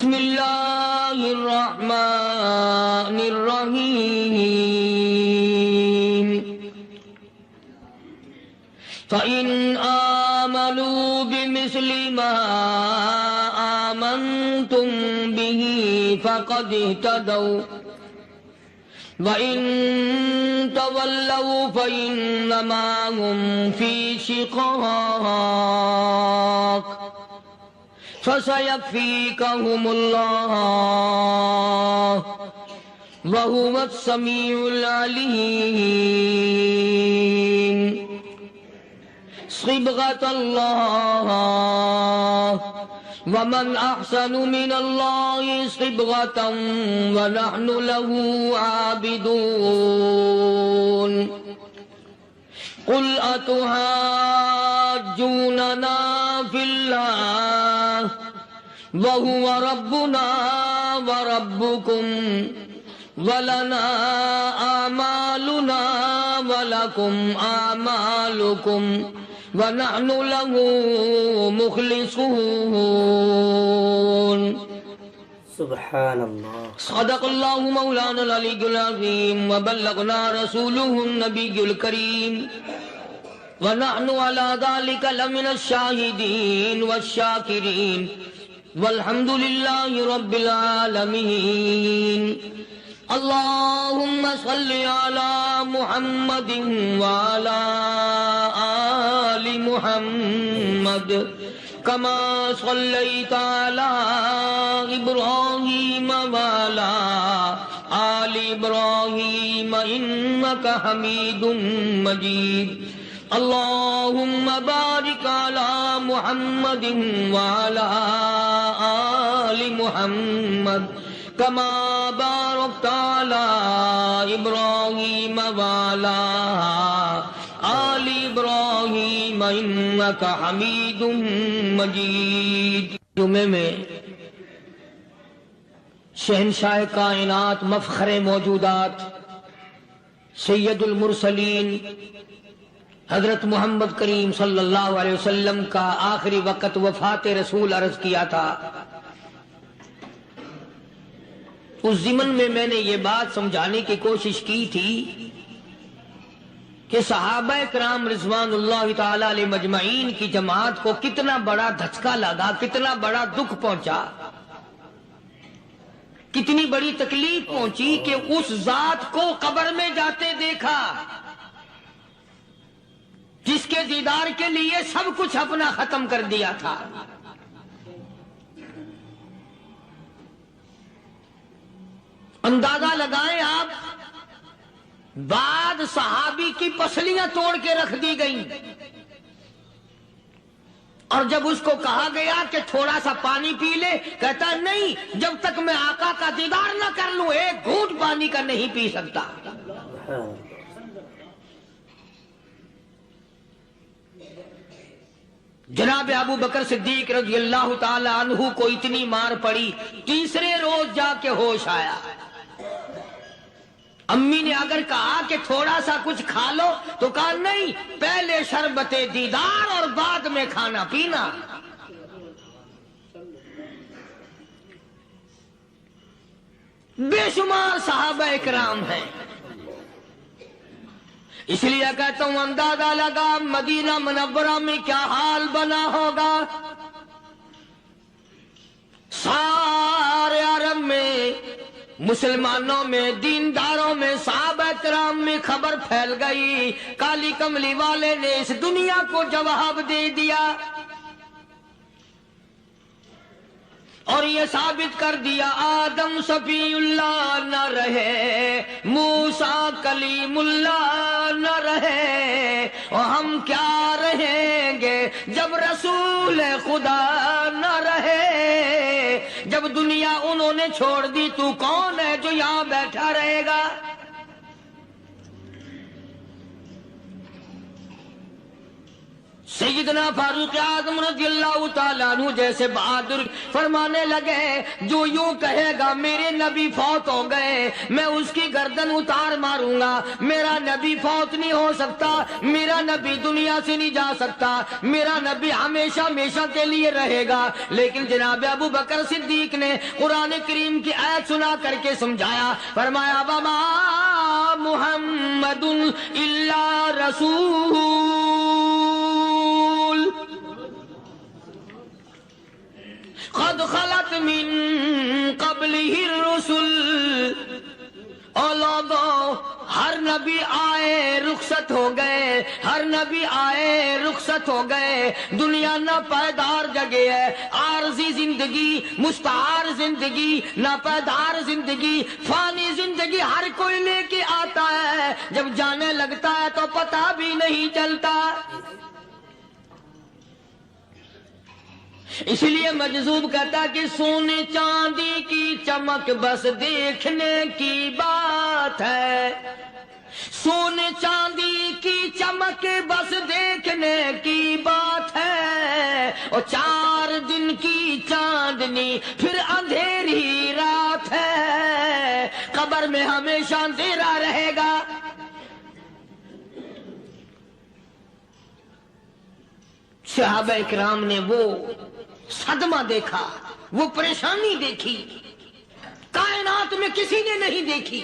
بسم اللہ الرحمن الرحیم فَإِنْ آمَنُوا بِمِثْلِ مَا آمَنْتُمْ بِهِ فَقَدِ اهْتَدَوْا وَإِنْ تَوَلَّوْا فَإِنَّمَا هُمْ فِي شِقَاقٍ فَسَيَكْفِيكَهُمُ اللَّهُ وَهُوَ السَّمِيعُ الْعَلِيمُ صِبْغَةَ اللَّهِ وَمَنْ أَحْسَنُ مِنَ اللَّهِ صِبْغَةً وَنَحْنُ لَهُ عَابِدُونَ قُلْ أَتُحَاجُّونَنَا فِي اللَّهِ وَهُوَ رَبُّنَا وَرَبُّكُمْ وَلَنَا أَعْمَالُنَا وَلَكُمْ أَعْمَالُكُمْ وَنَحْنُ لَهُ مُخْلِصُونَ سبحان اللہ. صدق اللہ مولانا العلی العظیم وبلغنا رسوله النبی الکریم ونحن على ذلك لمن الشاہدین والشاکرین والحمد للہ رب العالمین. اللہم صل علی محمد وعلی آل محمد كما صليت على إبراهيم وعلى آل إبراهيم إنك حميد مجيد. اللهم بارك على محمد وعلى آل محمد كما باركت على إبراهيم وعلى آل ابراہیم انک حمید مجید. جمعے میں شہنشاہ کائنات مفخر موجودات سید المرسلین حضرت محمد کریم صلی اللہ علیہ وسلم کا آخری وقت وفات رسول عرض کیا تھا. اس ضمن میں نے یہ بات سمجھانے کی کوشش کی تھی کہ صحابہ کرام رضوان اللہ تعالی علیہ مجمعین کی جماعت کو کتنا بڑا دھچکا لگا، کتنا بڑا دکھ پہنچا، کتنی بڑی تکلیف پہنچی کہ اس ذات کو قبر میں جاتے دیکھا جس کے دیدار کے لیے سب کچھ اپنا ختم کر دیا تھا. اندازہ لگائیں آپ، بعد صحابی کی پسلیاں توڑ کے رکھ دی گئیں، اور جب اس کو کہا گیا کہ تھوڑا سا پانی پی لے، کہتا نہیں، جب تک میں آقا کا دیدار نہ کر لوں ایک گھونٹ پانی کا نہیں پی سکتا. جناب ابو بکر صدیق رضی اللہ تعالی عنہ کو اتنی مار پڑی، تیسرے روز جا کے ہوش آیا. امی نے اگر کہا کہ تھوڑا سا کچھ کھا لو تو کہا نہیں، پہلے شربت دیدار اور بعد میں کھانا پینا. بے شمار صحابہ اکرام ہیں. اس لیے کہتا ہوں اندازہ لگا مدینہ منورہ میں کیا حال بنا ہوگا. سارے عرب میں، مسلمانوں میں، دینداروں میں، صحابہ کرام میں خبر پھیل گئی. کالی کملی والے نے اس دنیا کو جواب دے دیا اور یہ ثابت کر دیا آدم صفی اللہ نہ رہے، موسیٰ کلیم اللہ نہ رہے، اور ہم کیا رہیں گے جب رسول خدا نہ رہے. جب دنیا انہوں نے چھوڑ دی تو کون ہے جو یہاں بیٹھا رہے گا؟ سیدنا فاروق اعظم رضی اللہ تعالیٰ عنہ جیسے بہادر فرمانے لگے جو یوں کہے گا میرے نبی فوت ہو گئے میں اس کی گردن اتار ماروں گا، میرا نبی فوت نہیں ہو سکتا، میرا نبی دنیا سے نہیں جا سکتا، میرا نبی ہمیشہ ہمیشہ کے لیے رہے گا۔ لیکن جناب ابو بکر صدیق نے قرآن کریم کی آیت سنا کر کے سمجھایا، فرمایا وما محمد الا رسول قد خلت من قبلہ الرسل۔ اور لوگوں ہر نبی آئے رخصت ہو گئے، ہر نبی آئے رخصت ہو گئے، دنیا نہ پائیدار جگہ ہے، عارضی زندگی، مستعار زندگی، نہ پائیدار زندگی، فانی زندگی ہر کوئی لے کے آتا ہے، جب جانے لگتا ہے تو پتہ بھی نہیں چلتا۔ اس لیے مجذوب کہتا کہ سونے چاندی کی چمک بس دیکھنے کی بات ہے، سونے چاندی کی چمک بس دیکھنے کی بات ہے، اور 4 دن کی چاندنی پھر اندھیری رات ہے، قبر میں ہمیشہ اندھیرا رہے گا۔ صحابہ اکرام نے وہ صدمہ دیکھا، وہ پریشانی دیکھی، کائنات میں کسی نے نہیں دیکھی۔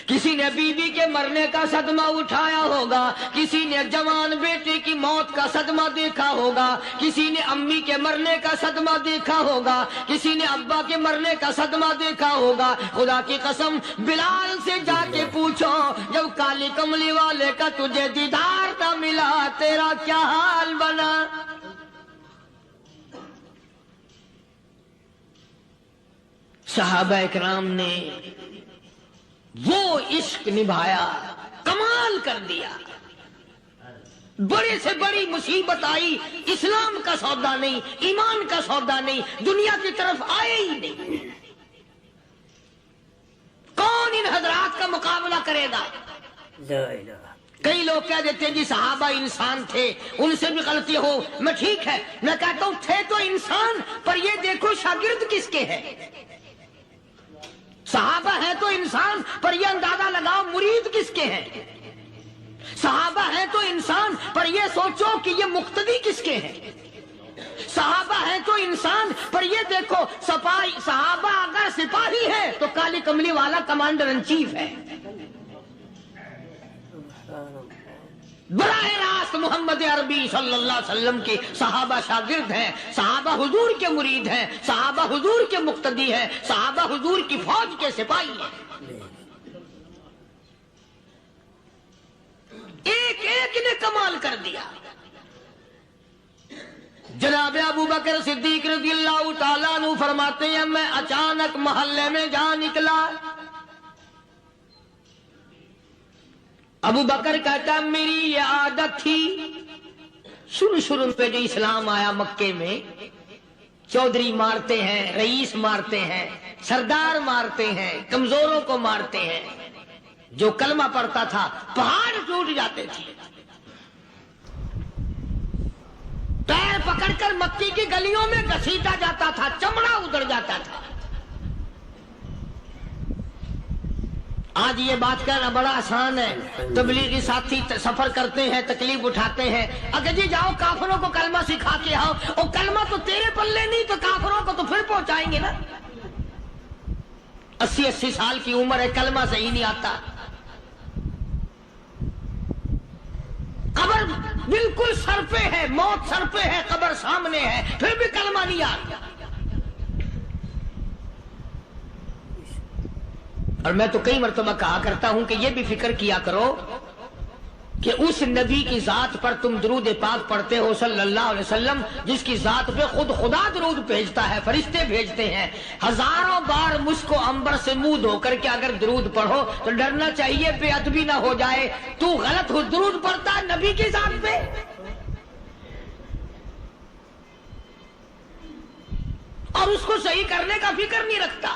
کسی نے بیوی کے مرنے کا صدمہ اٹھایا ہوگا، کسی نے جوان بیٹے کی موت کا صدمہ دیکھا ہوگا، کسی نے امی کے مرنے کا صدمہ دیکھا ہوگا، کسی نے ابا کے مرنے کا صدمہ دیکھا ہوگا۔ خدا کی قسم بلال سے جا کے پوچھو جب کالی کملی والے کا تجھے دیدار نہ ملا تیرا کیا حال بنا۔ صحابہ اکرام نے وہ عشق نبھایا، کمال کر دیا۔ بڑے سے بڑی مصیبت آئی، اسلام کا سودا نہیں، ایمان کا سودا نہیں، دنیا کی طرف آئے ہی نہیں۔ کون ان حضرات کا مقابلہ کرے گا؟ لا الہ۔ کئی لوگ کہہ دیتے ہیں جی صحابہ انسان تھے، ان سے بھی غلطی ہو، میں ٹھیک ہے، میں کہتا ہوں تھے تو انسان، پر یہ دیکھو شاگرد کس کے ہیں۔ صحابہ ہیں تو انسان، پر یہ اندازہ لگاؤ مرید کس کے ہیں۔ صحابہ ہیں تو انسان، پر یہ سوچو کہ یہ مقتدی کس کے ہیں۔ صحابہ ہیں تو انسان، پر یہ دیکھو صحابہ اگر سپاہی ہے تو کالی کملی والا کمانڈر ان چیف ہے۔ براہ راست محمد عربی صلی اللہ علیہ وسلم کے صحابہ شاگرد ہیں، صحابہ حضور کے مرید ہیں، صحابہ حضور کے مقتدی ہیں، صحابہ حضور کی فوج کے سپاہی ہیں۔ ایک ایک نے کمال کر دیا۔ جناب ابو بکر صدیق رضی اللہ تعالیٰ عنہ فرماتے ہیں میں اچانک محلے میں جا نکلا۔ ابو بکر کہتا میری یہ عادت تھی، شروع پہ جو اسلام آیا مکے میں، چودھری مارتے ہیں، رئیس مارتے ہیں، سردار مارتے ہیں، کمزوروں کو مارتے ہیں، جو کلمہ پڑھتا تھا پہاڑ ٹوٹ جاتے تھے، پیر پکڑ کر مکی کی گلیوں میں گھسیٹا جاتا تھا، چمڑا ادھڑ جاتا تھا۔ آج یہ بات کہنا بڑا آسان ہے، تبلیغی ساتھی سفر کرتے ہیں، تکلیف اٹھاتے ہیں، اگر جی جاؤ کافروں کو کلمہ سکھا کے آؤ، اور کلمہ تو تیرے پلے نہیں تو کافروں کو تو پھر پہنچائیں گے نا۔ 80 سال کی عمر ہے، کلمہ صحیح نہیں آتا، قبر بالکل سر پہ ہے، موت سر پہ ہے، قبر سامنے ہے، پھر بھی کلمہ نہیں آتا۔ اور میں تو کئی مرتبہ کہا کرتا ہوں کہ یہ بھی فکر کیا کرو کہ اس نبی کی ذات پر تم درود پاک پڑھتے ہو صلی اللہ علیہ وسلم، جس کی ذات پہ خود خدا درود بھیجتا ہے، فرشتے بھیجتے ہیں، ہزاروں بار مجھ کو عنبر سے منہ دھو کر کے اگر درود پڑھو تو ڈرنا چاہیے بے ادبی نہ ہو جائے، تو غلط ہو درود پڑھتا ہے نبی کی ذات پہ۔ اور اس کو صحیح کرنے کا فکر نہیں رکھتا۔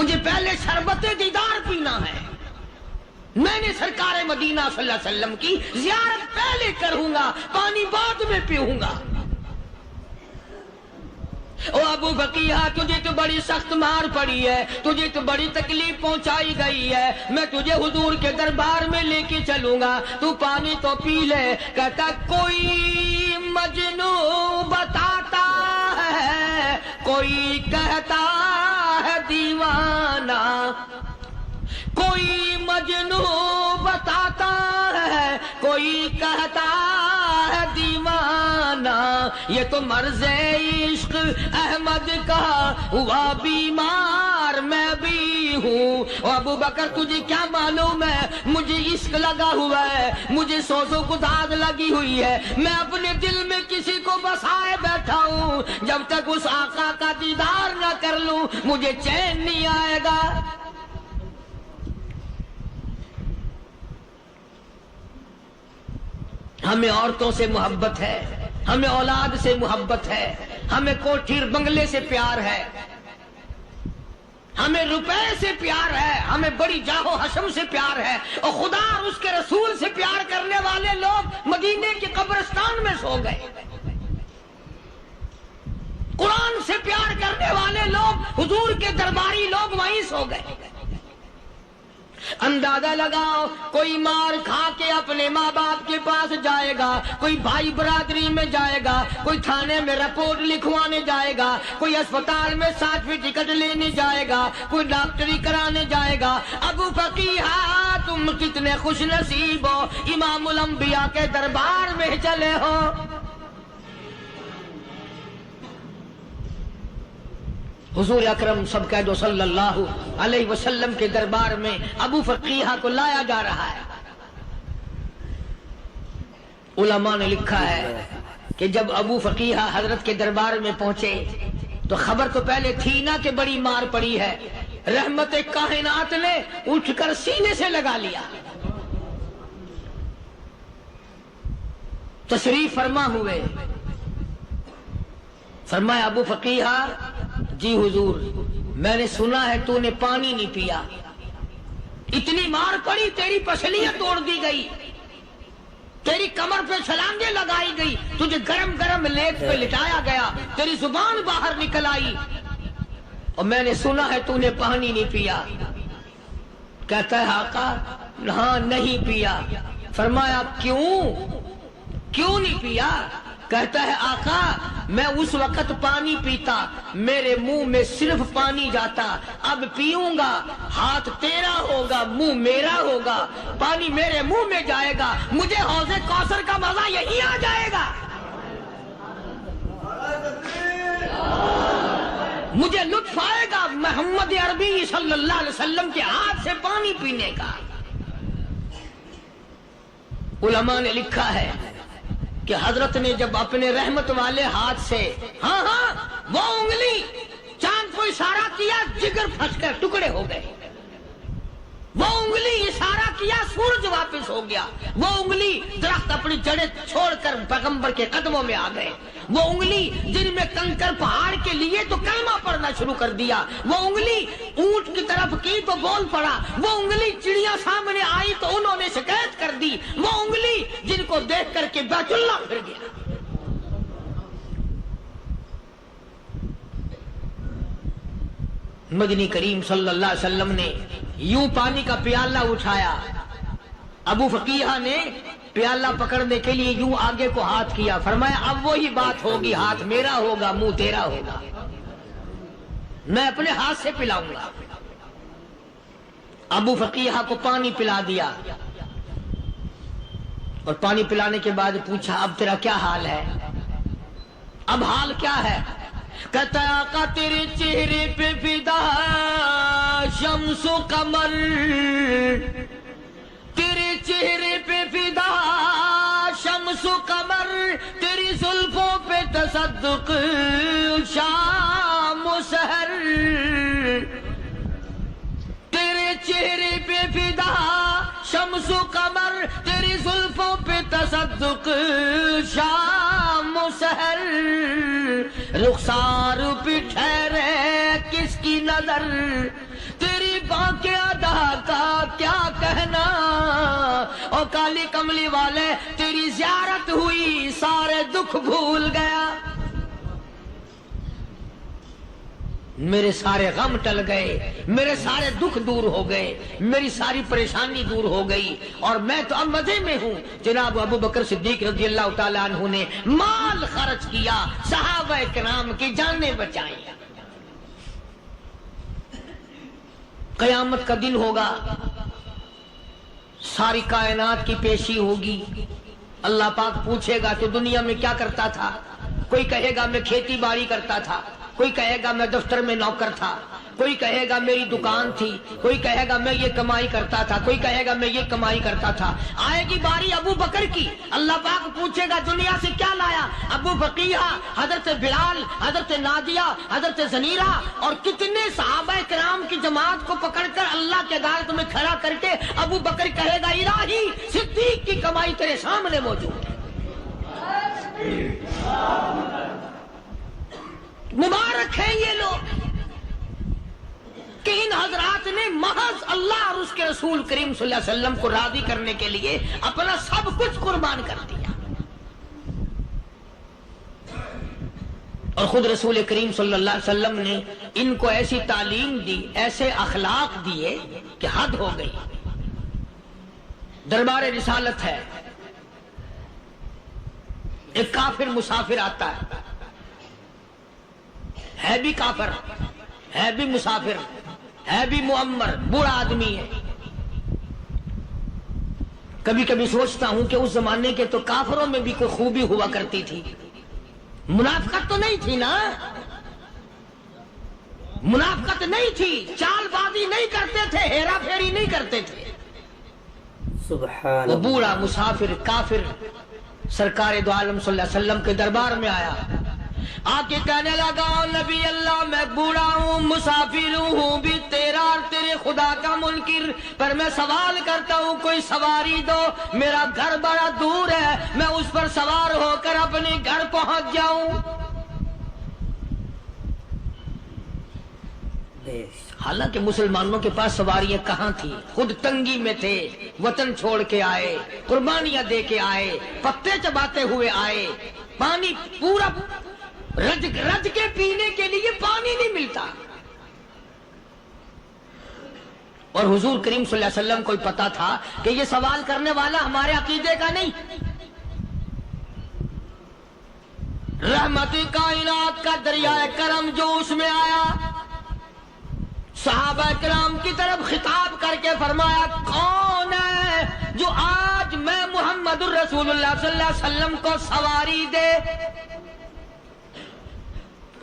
مجھے پہلے شربت دیدار پینا ہے. میں نے سرکار مدینہ صلی اللہ علیہ وسلم کی زیارت پہلے کروں گا, پانی بعد میں پیوں گا. او ابو بقیہ, تجھے تو بڑی سخت مار پڑی ہے, تجھے تو بڑی تکلیف پہنچائی گئی ہے, میں تجھے حضور کے دربار میں لے کے چلوں گا, تو پانی تو پی لے. کہتا کوئی مجنون بتاتا ہے, کوئی کہتا ہے دیوانہ, کوئی مجنون بتاتا ہے, کوئی کہتا ہے دیوانہ. یہ تو مرض عشق احمد کا ہوا بیمار میں بھی ہوں. ابو بکر تجھے کیا معلوم ہے, مجھے عشق لگا ہوا ہے, مجھے سوز و گداز لگی ہوئی ہے. میں اپنے دل میں کسی کو بسائے بیٹھا ہوں, جب تک اس آقا کا دیدار نہ کر لوں مجھے چین نہیں آئے گا. ہمیں عورتوں سے محبت ہے, ہمیں اولاد سے محبت ہے, ہمیں کوٹھی بنگلے سے پیار ہے, ہمیں روپے سے پیار ہے, ہمیں بڑی جاہ و حشم سے پیار ہے. اور خدا اور اس کے رسول سے پیار کرنے والے لوگ مدینے کے قبرستان میں سو گئے. قرآن سے پیار کرنے والے لوگ, حضور کے درباری لوگ وہیں سو گئے. اندازہ لگاؤ, کوئی مار کھا کے اپنے ماں باپ کے پاس جائے گا, کوئی بھائی برادری میں جائے گا, کوئی تھانے میں رپورٹ لکھوانے جائے گا, کوئی اسپتال میں سرٹیفکیٹ لینے جائے گا, کوئی ڈاکٹری کرانے جائے گا. ابو فقیہ تم کتنے خوش نصیب ہو, امام الانبیاء کے دربار میں چلے ہو. حضور اکرم سب کہہ دو صلی اللہ علیہ وسلم کے دربار میں ابو فقیہ کو لایا جا رہا ہے. علماء نے لکھا ہے کہ جب ابو فقیہ حضرت کے دربار میں پہنچے تو خبر تو پہلے تھی نا کہ بڑی مار پڑی ہے. رحمت کائنات نے اٹھ کر سینے سے لگا لیا, تشریف فرما ہوئے. فرمایا ابو فقیہ, جی حضور, میں نے سنا ہے تو نے پانی نہیں پیا, اتنی مار پڑی, تیری پسلیاں توڑ دی گئی, تیری کمر پہ چھلانگیں لگائی گئی, تجھے گرم گرم لیپ پہ لٹایا گیا, تیری زبان باہر نکل آئی, اور میں نے سنا ہے تو نے پانی نہیں پیا. کہتا ہے آقا ہاں نہیں پیا. فرمایا کیوں نہیں پیا؟ کہتا ہے آقا میں اس وقت پانی پیتا, میرے منہ میں صرف پانی جاتا, اب پیوں گا ہاتھ تیرا ہوگا, منہ میرا ہوگا, پانی میرے منہ میں جائے گا, مجھے حوض کوثر کا مزہ یہی آ جائے گا, مجھے لطف آئے گا محمد عربی صلی اللہ علیہ وسلم کے ہاتھ سے پانی پینے کا. علماء نے لکھا ہے کہ حضرت نے جب اپنے رحمت والے ہاتھ سے وہ انگلی چاند کو اشارہ کیا, جگر پھنس کر ٹکڑے ہو گئے. وہ انگلی اشارہ کیا, سورج واپس ہو گیا. وہ انگلی درخت اپنی جڑیں چھوڑ کر پیغمبر کے قدموں میں آ گئے. وہ انگلی جن میں کنکر پہاڑ کے لیے تو کلمہ پڑھنا شروع کر دیا. وہ انگلی اونٹ کی طرف کی تو بول پڑا. وہ انگلی چڑیا سامنے آئی تو انہوں نے شکایت کر دی. وہ انگلی جن کو دیکھ کر کے بیت اللہ پھر گیا. مدنی کریم صلی اللہ علیہ وسلم نے یوں پانی کا پیالہ اٹھایا, ابو فقیہ نے پیالہ پکڑنے کے لیے یوں آگے کو ہاتھ کیا. فرمایا اب وہی بات ہوگی, ہاتھ میرا ہوگا, منہ تیرا ہوگا, میں اپنے ہاتھ سے پلاؤں گا. ابو فقیہ کو پانی پلا دیا, اور پانی پلانے کے بعد پوچھا اب تیرا کیا حال ہے, اب حال کیا ہے؟ کہتا آقا تیرے چہرے پہ فدا شمس و قمر, تیرے چہرے پہ فدا شمس و قمر, تیری زلفوں پہ تصدق شام و سحر, تیرے چہرے پہ فدا شمس و قمر, تیری زلفوں پہ تصدق شام و سحر, رخسار پہ ٹھہرے کس کی نظر, پاک ادا کا کیا کہنا، اور کالی کملی والے تیری زیارت ہوئی سارے دکھ بھول گیا، میرے سارے غم ٹل گئے، میرے سارے دکھ دور ہو گئے، میری ساری پریشانی دور ہو گئی، اور میں تو اب مزے میں ہوں۔ جناب ابو بکر صدیق رضی اللہ تعالیٰ عنہ نے مال خرچ کیا، صحابہ کرام کی جانیں بچائیں۔ قیامت کا دن ہوگا، ساری کائنات کی پیشی ہوگی، اللہ پاک پوچھے گا کہ دنیا میں کیا کرتا تھا؟ کوئی کہے گا میں کھیتی باڑی کرتا تھا، کوئی کہے گا میں دفتر میں نوکر تھا، کوئی کہے گا میری دکان تھی، کوئی کہے گا میں یہ کمائی کرتا تھا، کوئی کہے گا میں یہ کمائی کرتا تھا۔ آئے گی باری ابو بکر کی، اللہ پاک پوچھے گا دنیا سے کیا لایا؟ ابو بقیہ، حضرت بلال، حضرت نادیہ، حضرت زنیرہ اور کتنے صحابہ کرام کی جماعت کو پکڑ کر اللہ کے عدالت میں کھڑا کر کے ابو بکر کہے گا الہی صدیق کی کمائی تیرے سامنے موجود ہے۔ مبارک ہیں یہ لوگ کہ ان حضرات نے محض اللہ اور اس کے رسول کریم صلی اللہ علیہ وسلم کو راضی کرنے کے لیے اپنا سب کچھ قربان کر دیا، اور خود رسول کریم صلی اللہ علیہ وسلم نے ان کو ایسی تعلیم دی، ایسے اخلاق دیے کہ حد ہو گئی۔ دربار رسالت ہے، ایک کافر مسافر آتا ہے بھی کافر، ہے بھی مسافر، ہے بھی معمر، بوڑھا آدمی ہے۔ کبھی کبھی سوچتا ہوں کہ اس زمانے کے تو کافروں میں بھی کوئی خوبی ہوا کرتی تھی، منافقت تو نہیں تھی نا، منافقت نہیں تھی، چال بازی نہیں کرتے تھے، ہیرا پھیری نہیں کرتے تھے۔ سبحان وہ بوڑھا مسافر کافر سرکار دو عالم صلی اللہ علیہ وسلم کے دربار میں آیا، آ کے کہنے لگا نبی اللہ میں بوڑھا ہوں، مسافر ہوں بھی تیرا اور تیرے خدا کا منکر، پر میں سوال کرتا ہوں کوئی سواری دو، میرا گھر بڑا دور ہے، میں اس پر سوار ہو کر اپنے گھر پہنچ جاؤں۔ حالانکہ مسلمانوں کے پاس سواریاں کہاں تھی، خود تنگی میں تھے، وطن چھوڑ کے آئے، قربانیاں دے کے آئے، پتے چباتے ہوئے آئے، پانی پورا رج کے پینے کے لیے پانی نہیں ملتا، اور حضور کریم صلی اللہ علیہ وسلم کو پتا تھا کہ یہ سوال کرنے والا ہمارے عقیدے کا نہیں، رحمت کائنات کا دریائے کرم جو اس میں آیا، صحابہ کرام کی طرف خطاب کر کے فرمایا کون ہے جو آج میں محمد الرسول اللہ صلی اللہ علیہ وسلم کو سواری دے،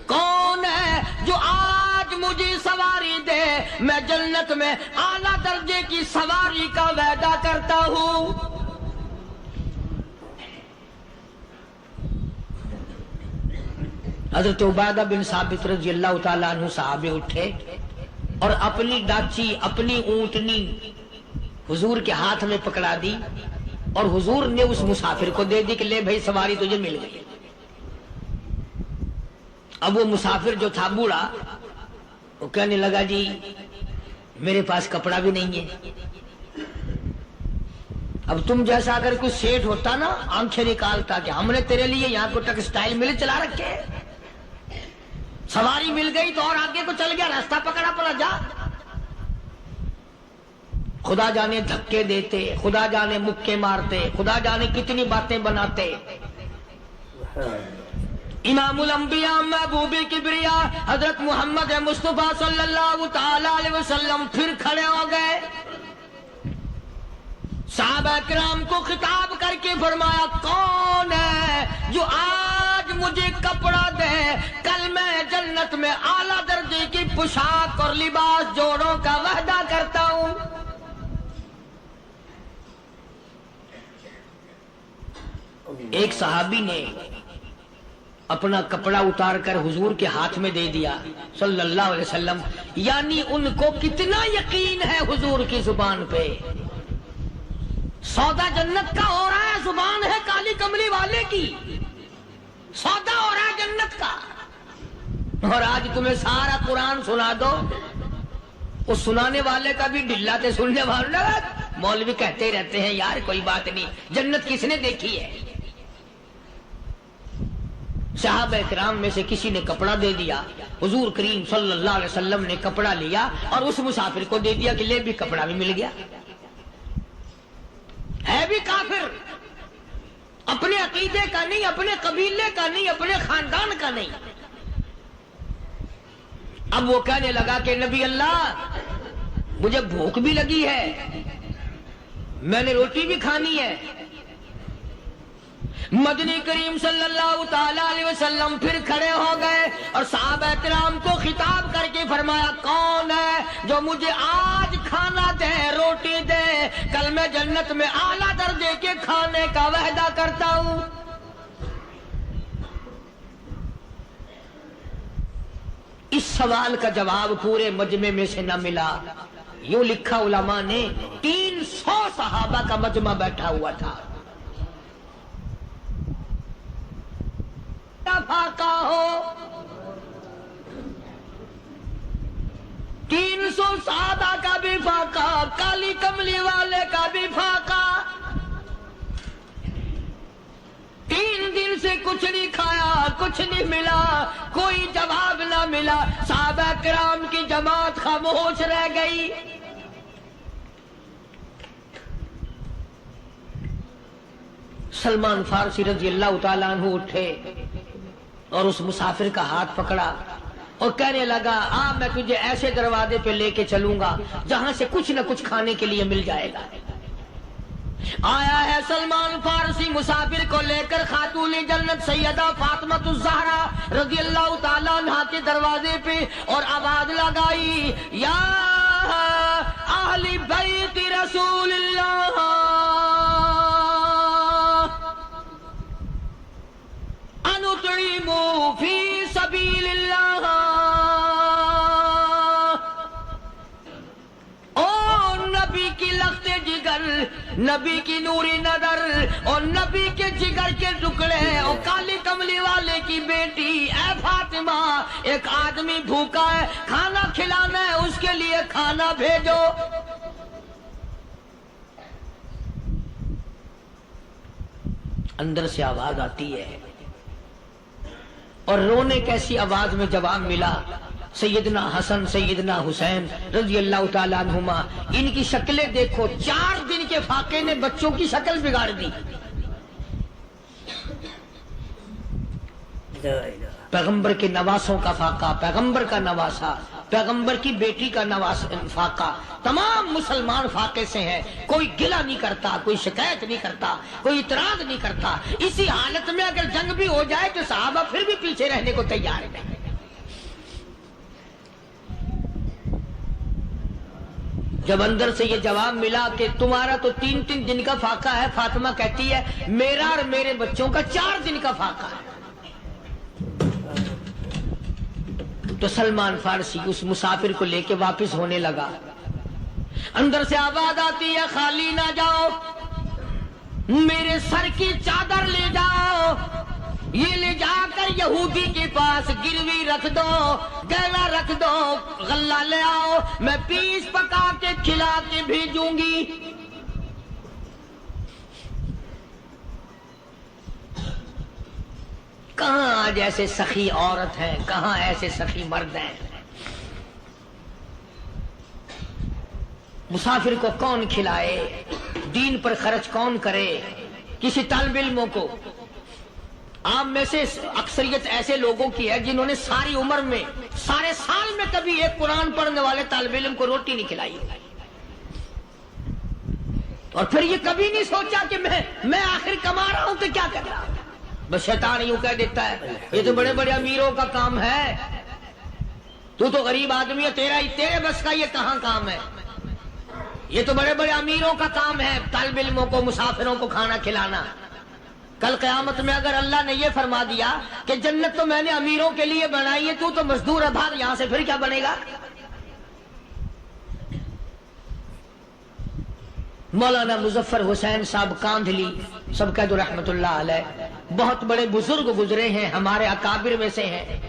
کون ہے جو آج مجھے سواری دے، میں جنت میں اعلیٰ درجے کی سواری کا وعدہ کرتا ہوں۔ حضرت عبادہ بن ثابت رضی اللہ تعالیٰ عنہ صحابے اٹھے اور اپنی ڈاچی، اپنی اونٹنی حضور کے ہاتھ میں پکڑا دی، اور حضور نے اس مسافر کو دے دی کہ لے بھائی سواری تجھے مل گئی۔ اب وہ مسافر جو تھا بوڑھا، وہ کہنے لگا جی میرے پاس کپڑا بھی نہیں ہے، اب تم جیسا اگر کوئی سیٹ ہوتا نا آنکھیں نکالتا کہ ہم نے تیرے لیے یہاں کو ٹیکسٹائل مل چلا رکھے، سواری مل گئی تو اور آگے کو چل گیا، راستہ پکڑا پڑا جا۔ خدا جانے دھکے دیتے، خدا جانے مکے مارتے، خدا جانے کتنی باتیں بناتے۔ امام الانبیاء محبوب کبریا حضرت محمد مصطفیٰ صلی اللہ تعالی علیہ وسلم پھر کھڑے ہو گئے، صحابہ کرام کو خطاب کر کے فرمایا کون ہے جو آج مجھے کپڑا دے، کل میں جنت میں اعلیٰ درجے کی پوشاک اور لباس جوڑوں کا وعدہ کرتا ہوں۔ ایک صحابی نے اپنا کپڑا اتار کر حضور کے ہاتھ میں دے دیا صلی اللہ علیہ وسلم، یعنی ان کو کتنا یقین ہے حضور کی زبان پہ، سودا جنت کا ہو رہا ہے، زبان ہے کالی کملی والے کی، سودا ہو رہا ہے جنت کا۔ اور آج تمہیں سارا قرآن سنا دو، وہ سنانے والے کا بھی ڈھلا تھے، سننے والے مولوی کہتے رہتے ہیں یار کوئی بات نہیں، جنت کس نے دیکھی ہے؟ صحابہ کرام میں سے کسی نے کپڑا دے دیا، حضور کریم صلی اللہ علیہ وسلم نے کپڑا لیا اور اس مسافر کو دے دیا کہ لے بھی کپڑا بھی مل گیا۔ ہے بھی کافر، اپنے عقیدے کا نہیں، اپنے قبیلے کا نہیں، اپنے خاندان کا نہیں۔ اب وہ کہنے لگا کہ نبی اللہ مجھے بھوک بھی لگی ہے، میں نے روٹی بھی کھانی ہے۔ مدنی کریم صلی اللہ تعالی علیہ وسلم پھر کھڑے ہو گئے اور صحابہ کرام کو خطاب کر کے فرمایا کون ہے جو مجھے آج کھانا دے، روٹی دے، کل میں جنت میں اعلیٰ درجے کے کھانے کا وعدہ کرتا ہوں۔ اس سوال کا جواب پورے مجمع میں سے نہ ملا۔ یوں لکھا علماء نے 300 صحابہ کا مجمع بیٹھا ہوا تھا۔ فاقہ ہو 300 صحابہ کا بھی فاقہ، کالی کملی والے کا بھی فاقہ، 3 دن سے کچھ نہیں کھایا، کچھ نہیں ملا، کوئی جواب نہ ملا، صحابہ کرام کی جماعت خاموش رہ گئی۔ سلمان فارسی رضی اللہ تعالیٰ عنہ اٹھے اور اس مسافر کا ہاتھ پکڑا اور کہنے لگا میں تجھے ایسے دروازے پہ لے کے چلوں گا جہاں سے کچھ نہ کچھ کھانے کے لیے مل جائے گا۔ آیا ہے سلمان فارسی مسافر کو لے کر خاتون جنت سیدہ فاطمہ الزہرا رضی اللہ تعالیٰ عنہا کے دروازے پہ اور آواز لگائی یا اہل بیت رسول اللہ انطعموا فی سبیل اللہ، او نبی کی لخت جگر، نبی کی نوری نظر اور نبی کے جگر کے ٹکڑے اور کالی کملی والے کی بیٹی اے فاطمہ، ایک آدمی بھوکا ہے، کھانا کھلانا ہے، اس کے لیے کھانا بھیجو۔ اندر سے آواز آتی ہے اور رونے کیسی آواز میں جواب ملا، سیدنا حسن سیدنا حسین رضی اللہ تعالیٰ عنہما، ان کی شکلیں دیکھو، 4 دن کے فاقے نے بچوں کی شکل بگاڑ دی۔ پیغمبر کے نواسوں کا فاقہ، پیغمبر کا نواسا، پیغمبر کی بیٹی کا فاقہ، تمام مسلمان فاقے سے ہیں، کوئی گلہ نہیں کرتا، کوئی شکایت نہیں کرتا، کوئی اعتراض نہیں کرتا۔ اسی حالت میں اگر جنگ بھی ہو جائے تو صحابہ پھر بھی پیچھے رہنے کو تیار ہیں۔ جب اندر سے یہ جواب ملا کہ تمہارا تو 3 دن کا فاقہ ہے، فاطمہ کہتی ہے میرا اور میرے بچوں کا 4 دن کا فاقہ ہے، تو سلمان فارسی اس مسافر کو لے کے واپس ہونے لگا۔ اندر سے آواز آتی ہے خالی نہ جاؤ، میرے سر کی چادر لے جاؤ، یہ لے جا کر یہودی کے پاس گروی رکھ دو، گلا رکھ دو، غلہ لے آؤ، میں پیس پکا کے کھلا کے بھیجوں گی۔ کہاں آج ایسے سخی عورت ہیں، کہاں ایسے سخی مرد ہیں؟ مسافر کو کون کھلائے، دین پر خرچ کون کرے؟ کسی طالب علموں کو، عام میں سے اکثریت ایسے لوگوں کی ہے جنہوں نے ساری عمر میں، سارے سال میں کبھی ایک قرآن پڑھنے والے طالب علم کو روٹی نہیں کھلائی، اور پھر یہ کبھی نہیں سوچا کہ میں آخر کما رہا ہوں تو کیا کر رہا ہوں۔ بس شیطان یوں کہہ دیتا ہے یہ تو بڑے بڑے امیروں کا کام ہے، تو غریب آدمی ہے، تیرے بس کا یہ کہاں کام ہے؟ یہ تو بڑے بڑے امیروں کا کام ہے طالب علموں کو، مسافروں کو کھانا کھلانا۔ کل قیامت میں اگر اللہ نے یہ فرما دیا کہ جنت تو میں نے امیروں کے لیے بنائی ہے، تو مزدور ہے، بھاگ یہاں سے، پھر کیا بنے گا؟ مولانا مظفر حسین صاحب کاندھلی سب کہہ دو رحمت اللہ علیہ، بہت بڑے بزرگ گزرے ہیں، ہمارے اکابر میں سے ہیں۔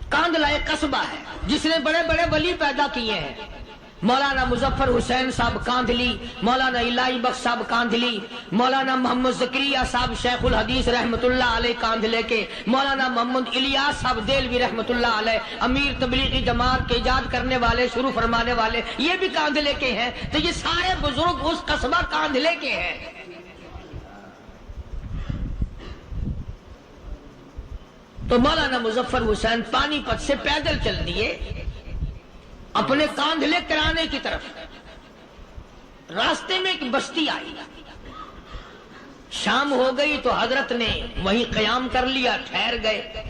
کاندھلی کاندھلا ایک قصبہ ہے جس نے بڑے بڑے ولی پیدا کیے ہیں. مولانا مظفر حسین صاحب کاندھلی، مولانا الہی بخش صاحب کاندھلی، مولانا محمد زکریا صاحب شیخ الحدیث رحمت اللہ علیہ کاندھلے کے، مولانا محمد الیاس صاحب دہلوی رحمت اللہ علیہ امیر تبلیغی جماعت کے ایجاد کرنے والے، شروع فرمانے والے، یہ بھی کاندھلے کے ہیں. تو یہ سارے بزرگ اس قصبہ کاندھلے کے ہیں. تو مولانا مظفر حسین پانی پت سے پیدل چل دیے اپنے کاندھلے کرانے کی طرف. راستے میں ایک بستی آئی، شام ہو گئی تو حضرت نے وہیں قیام کر لیا، ٹھہر گئے.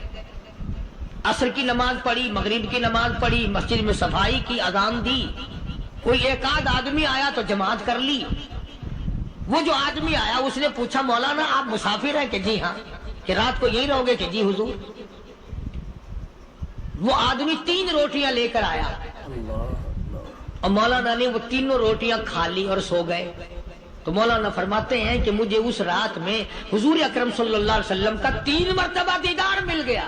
عصر کی نماز پڑھی، مغرب کی نماز پڑھی، مسجد میں صفائی کی، اذان دی. کوئی ایک آدھ آدمی آیا تو جماعت کر لی. وہ جو آدمی آیا اس نے پوچھا مولانا آپ مسافر ہیں؟ کہ جی ہاں. کہ رات کو یہی رہو گے؟ کہ جی حضور. وہ آدمی 3 روٹیاں لے کر آیا اور مولانا نے وہ تینوں روٹیاں کھا لی اور سو گئے. تو مولانا فرماتے ہیں کہ مجھے اس رات میں حضور اکرم صلی اللہ علیہ وسلم کا 3 مرتبہ دیدار مل گیا.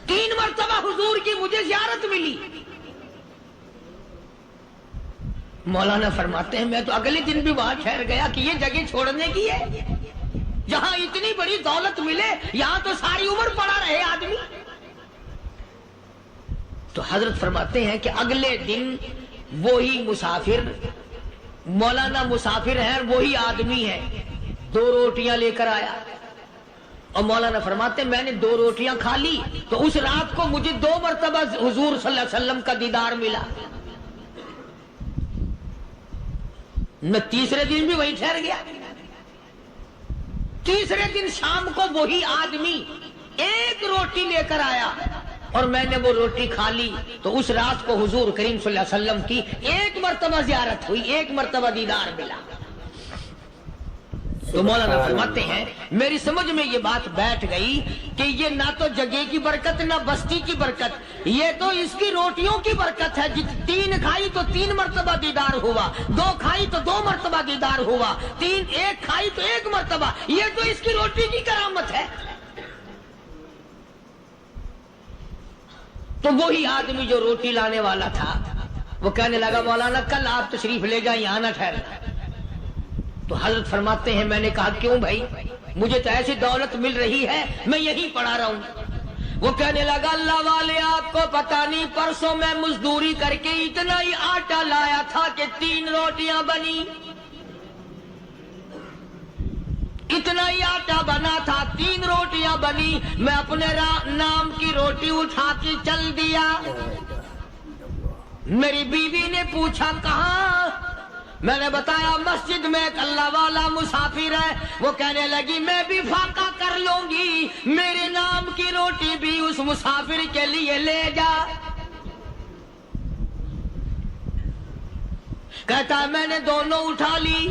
3 مرتبہ حضور کی مجھے زیارت ملی. مولانا فرماتے ہیں میں تو اگلے دن بھی وہاں ٹھہر گیا کہ یہ جگہ چھوڑنے کی ہے، جہاں اتنی بڑی دولت ملے یہاں تو ساری عمر پڑا رہے آدمی. تو حضرت فرماتے ہیں کہ اگلے دن وہی مسافر، مولانا مسافر ہیں، وہی آدمی ہے، 2 روٹیاں لے کر آیا. اور مولانا فرماتے ہیں میں نے 2 روٹیاں کھا لی تو اس رات کو مجھے 2 مرتبہ حضور صلی اللہ علیہ وسلم کا دیدار ملا. میں تیسرے دن بھی وہی ٹھہر گیا. تیسرے دن شام کو وہی آدمی 1 روٹی لے کر آیا اور میں نے وہ روٹی کھا لی. تو اس رات کو حضور کریم صلی اللہ علیہ وسلم کی 1 مرتبہ زیارت ہوئی، 1 مرتبہ دیدار ملا. تو مولانا فرماتے ہیں میری سمجھ میں یہ بات بیٹھ گئی کہ یہ نہ تو جگہ کی برکت نہ بستی کی برکت، یہ تو اس کی روٹیوں کی برکت ہے. 3 کھائی تو 3 مرتبہ دیدار ہوا، 2 کھائی تو 2 مرتبہ دیدار ہوا، 1 کھائی تو 1 مرتبہ. یہ تو اس کی روٹی کی کرامت ہے. تو وہی آدمی جو روٹی لانے والا تھا وہ کہنے لگا مولانا کل آپ تشریف لے جائیں، یہاں نہ ٹھہرنا. تو حضرت فرماتے ہیں میں نے کہا کیوں بھائی، مجھے تو ایسی دولت مل رہی ہے میں یہیں پڑا رہا ہوں. وہ کہنے لگا اللہ والے آپ کو پتہ نہیں پرسوں میں مزدوری کر کے اتنا ہی آٹا لایا تھا کہ 3 روٹیاں بنی. اتنا ہی آٹا بنا تھا، 3 روٹیاں بنی. میں اپنے نام کی روٹی اٹھا کے چل دیا. میری بیوی نے پوچھا کہاں؟ میں نے بتایا مسجد میں ایک اللہ والا مسافر ہے. وہ کہنے لگی میں بھی فاقہ کر لوں گی، میرے نام کی روٹی بھی اس مسافر کے لیے لے جا. کہتا ہے میں نے دونوں اٹھا لی.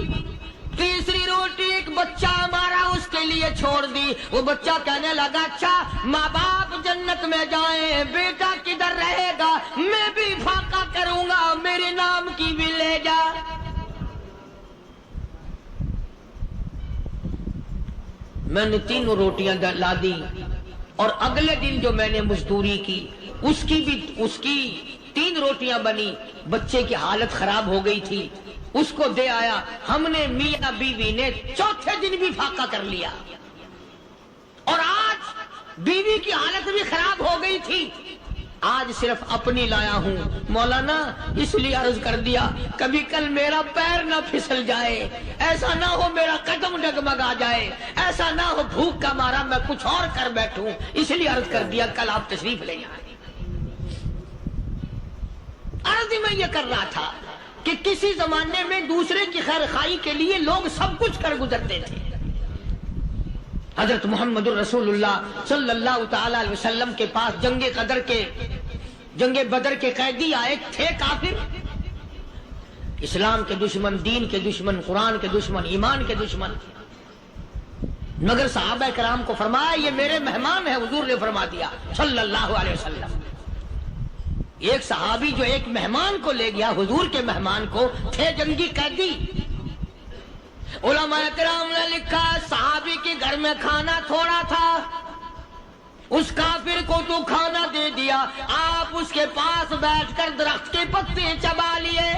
تیسری روٹی ایک بچہ ہمارا اس کے لیے چھوڑ دی. وہ بچہ کہنے لگا اچھا ماں باپ جنت میں جائیں، بیٹا کدھر رہے گا؟ میں بھی فاقہ کروں گا، میرے نام کی بھی لے جا. میں نے 3 روٹیاں لا دی اور اگلے دن جو میں نے مزدوری کی اس کی 3 روٹیاں بنی. بچے کی حالت خراب ہو گئی تھی، اس کو دے آیا. ہم نے میاں بیوی نے چوتھے دن بھی فاقہ کر لیا اور آج بیوی کی حالت بھی خراب ہو گئی تھی. آج صرف اپنی لایا ہوں. مولانا اس لیے عرض کر دیا کبھی کل میرا پیر نہ پھسل جائے، ایسا نہ ہو میرا قدم ڈگمگا جائے، ایسا نہ ہو بھوک کا مارا میں کچھ اور کر بیٹھوں، اس لیے عرض کر دیا کل آپ تشریف لے آئیں. عرض میں یہ کر رہا تھا کہ کسی زمانے میں دوسرے کی خیر خواہی کے لیے لوگ سب کچھ کر گزرتے تھے. حضرت محمد الرسول اللہ صلی اللہ تعالی علیہ وسلم کے پاس جنگ بدر کے قیدی آئے تھے کافر، اسلام کے دشمن، دین کے دشمن، قرآن کے دشمن، ایمان کے دشمن. مگر صحابہ کرام کو فرمایا یہ میرے مہمان ہیں. حضور نے فرما دیا صلی اللہ علیہ وسلم. ایک صحابی جو ایک مہمان کو لے گیا، حضور کے مہمان کو، تھے جنگی قیدی. علماء کرام نے لکھا صحابی کے گھر میں کھانا تھوڑا تھا، اس کافر کو تو کھانا دے دیا، آپ اس کے پاس بیٹھ کر درخت کے پتے چبا لیے۔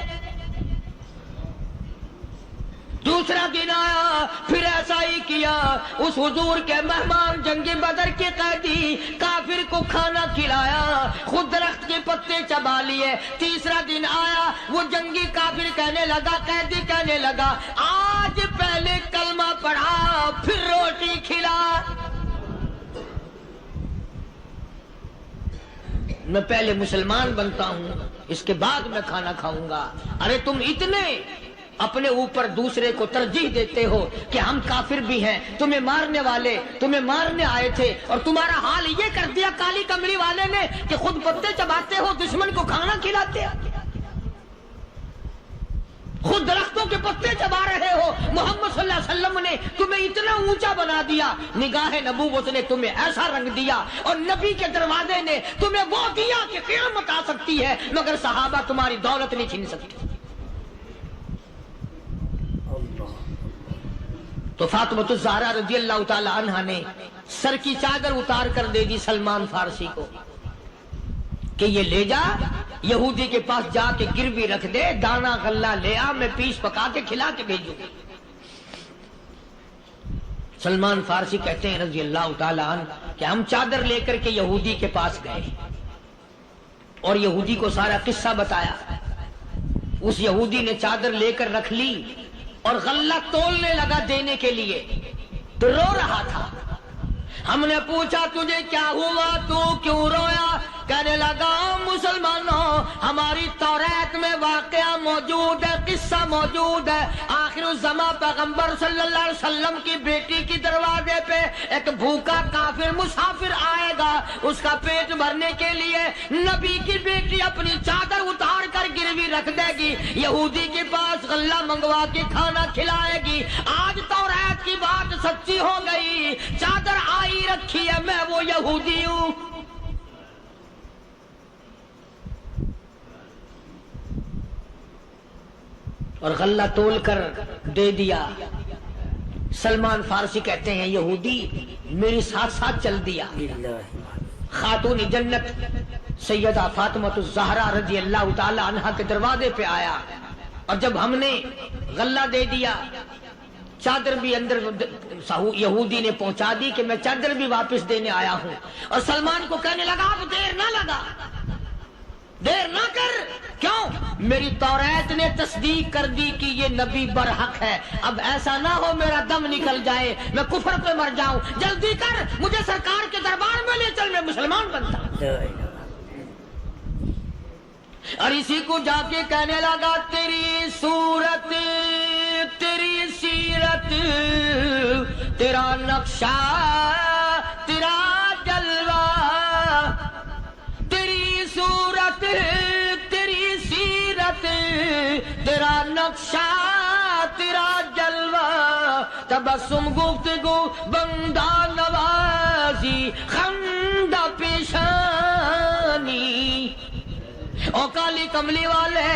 دوسرا دن آیا، پھر ایسا ہی کیا، اس حضور کے مہمان جنگ بدر کے قیدی کافر کو کھانا کھلایا، خود درخت کے پتے چبا لیے۔ تیسرا دن آیا، وہ جنگی کافر کہنے لگا، قیدی کہنے لگا، آج پہلے کلمہ پڑھا پھر روٹی کھلا۔ میں پہلے مسلمان بنتا ہوں، اس کے بعد میں کھانا کھاؤں گا۔ ارے تم اتنے اپنے اوپر دوسرے کو ترجیح دیتے ہو کہ ہم کافر بھی ہیں، تمہیں مارنے والے تمہیں مارنے آئے تھے، اور تمہارا حال یہ کر دیا کالی کملی والے نے کہ خود پتے چباتے ہو، دشمن کو کھانا کھلاتے ہو، خود درختوں کے پتے چبا رہے ہو۔ محمد صلی اللہ علیہ وسلم نے تمہیں اتنا اونچا بنا دیا، نگاہ نبوت نے تمہیں ایسا رنگ دیا، اور نبی کے دروازے نے تمہیں وہ دیا کہ قیامت آ سکتی ہے، مگر صحابہ تمہاری دولت نہیں چھین سکتے۔ تو فاطمہ الزہرا رضی اللہ تعالی عنہا نے سر کی چادر اتار کر دے دی سلمان فارسی کو کہ یہ لے جا، یہودی کے پاس جا کے گروی رکھ دے، دانا غلہ لے آ، میں پیس پکا کے کھلا کے بھیجوں۔ سلمان فارسی کہتے ہیں رضی اللہ تعالی عنہ کہ ہم چادر لے کر کے یہودی کے پاس گئے اور یہودی کو سارا قصہ بتایا۔ اس یہودی نے چادر لے کر رکھ لی اور غلہ تولنے لگا دینے کے لیے، تو رو رہا تھا۔ ہم نے پوچھا تجھے کیا ہوا، تو کیوں رویا؟ کہنے لگا مسلمانوں، ہماری توریت میں واقعہ موجود ہے، قصہ موجود ہے، آخر الزمان پیغمبر صلی اللہ علیہ وسلم کی بیٹی کی دروازے پہ ایک بھوکا کافر مسافر آئے گا، اس کا پیٹ بھرنے کے لیے نبی کی بیٹی اپنی چادر اتار کر گروی رکھ دے گی، یہودی کے پاس غلہ منگوا کے کھانا کھلائے گی۔ آج توریت کی بات سچی ہو گئی، چادر آئی رکھی ہے، میں وہ یہودی ہوں۔ اور غلہ تول کر دے دیا۔ سلمان فارسی کہتے ہیں یہودی میری ساتھ ساتھ چل دیا۔ خاتون جنت سیدہ فاطمہ الزہرا رضی اللہ تعالی عنہا کے دروازے پہ آیا، اور جب ہم نے غلہ دے دیا، چادر بھی اندر یہودی نے پہنچا دی کہ میں چادر بھی واپس دینے آیا ہوں، اور سلمان کو کہنے لگا اب دیر نہ لگا، دیر نہ کر، کیوں؟ میری توریت نے تصدیق کر دی کہ یہ نبی برحق ہے، اب ایسا نہ ہو میرا دم نکل جائے، میں کفر پہ مر جاؤں، جلدی کر، مجھے سرکار کے دربار میں لے چل، میں مسلمان بنتا ہوں۔ اور اسی کو جا کے کہنے لگا تیری صورت، تیری سیرت، تیرا نقشہ، تیرا جلوہ، تیری صورت، تیری سیرت، تیرا نقشہ، تیرا جلوہ، تبسم گفتگو بندہ نوازی، خندہ پیشانی، او کالی کملی والے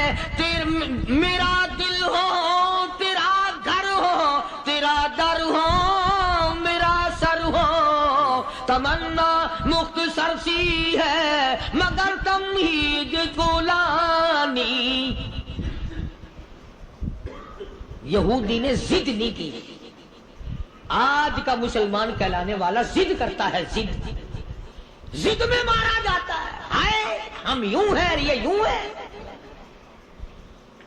میرا دل ہو، تیرا گھر ہو، تیرا در ہو، میرا سر ہو، تمنا مختصر سی ہے مگر تمہید گولانی۔ یہودی نے ضد نہیں کی۔ آج کا مسلمان کہلانے والا ضد کرتا ہے، ضد میں مارا جاتا ہے، ہائے ہم یوں ہیں اور یہ یوں ہے۔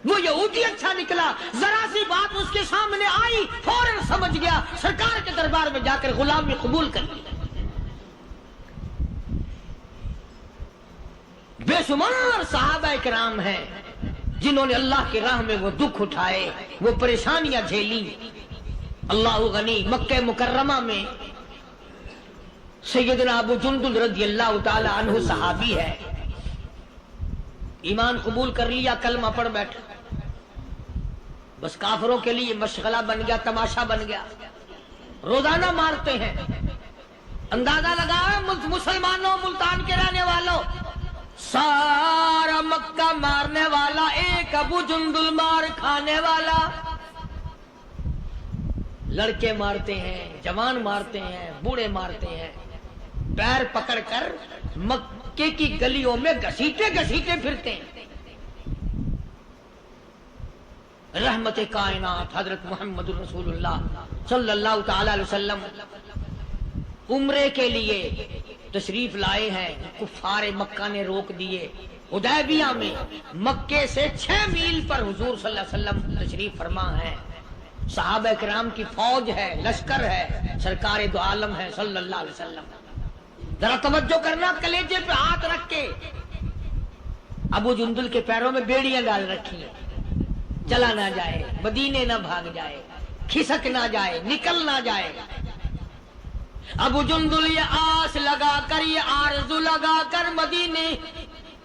وہ یہودی اچھا نکلا، ذرا سی بات اس کے سامنے آئی فوراً سمجھ گیا، سرکار کے دربار میں جا کر غلامی قبول کر لی۔ بے شمار صحابہ کرام ہیں جنہوں نے اللہ کی راہ میں وہ دکھ اٹھائے، وہ پریشانیاں جھیلی۔ اللہ غنی، مکہ مکرمہ میں سیدنا ابو جندل رضی اللہ تعالی عنہ صحابی ہے، ایمان قبول کر لیا، کلمہ پڑھ بیٹھا، بس کافروں کے لیے مشغلہ بن گیا، تماشا بن گیا، روزانہ مارتے ہیں۔ اندازہ لگاؤ مسلمانوں، ملتان کے رہنے والوں، سارا مکہ مارنے والا ایک ابو جندل مار کھانے والا۔ لڑکے مارتے ہیں، جوان مارتے ہیں، بوڑھے مارتے ہیں، پیر پکڑ کر مکے کی گلیوں میں گھسیٹے گھسیٹے پھرتے ہیں۔ رحمت کائنات حضرت محمد رسول اللہ صلی اللہ تعالی علیہ وسلم عمرے کے لیے تشریف لائے ہیں، کفار مکہ نے روک دیے۔ حدیبیہ میں مکے سے 6 میل پر حضور صلی اللہ علیہ وسلم تشریف فرما ہے، صحابہ کرام کی فوج ہے، لشکر ہے، سرکار دو عالم ہے صلی اللہ علیہ وسلم۔ ذرا توجہ کرنا، کلیجے پہ ہاتھ رکھ کے ابو جندل کے پیروں میں بیڑیاں ڈال رکھی ہیں، چلا نہ جائے، مدینے نہ بھاگ جائے، کھسک نہ جائے، نکل نہ جائے۔ ابو جندل یہ آس لگا کر، یہ آرزو لگا کر مدینے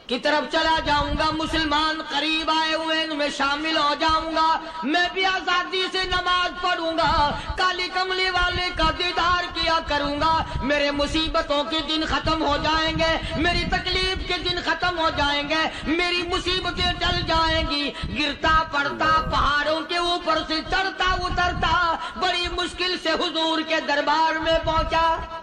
کی طرف چلا جاؤں گا، مسلمان قریب آئے ہوئے ان میں شامل ہو جاؤں گا، میں بھی آزادی سے نماز پڑھوں گا، کالی کملی والے کا دیدار کیا کروں گا، میرے مصیبتوں کے دن ختم ہو جائیں گے، میری تکلیف کے دن ختم ہو جائیں گے، میری مصیبتیں ٹل جائیں گی۔ گرتا پڑتا پہاڑوں کے اوپر سے چڑھتا اترتا بڑی مشکل سے حضور کے دربار میں پہنچا۔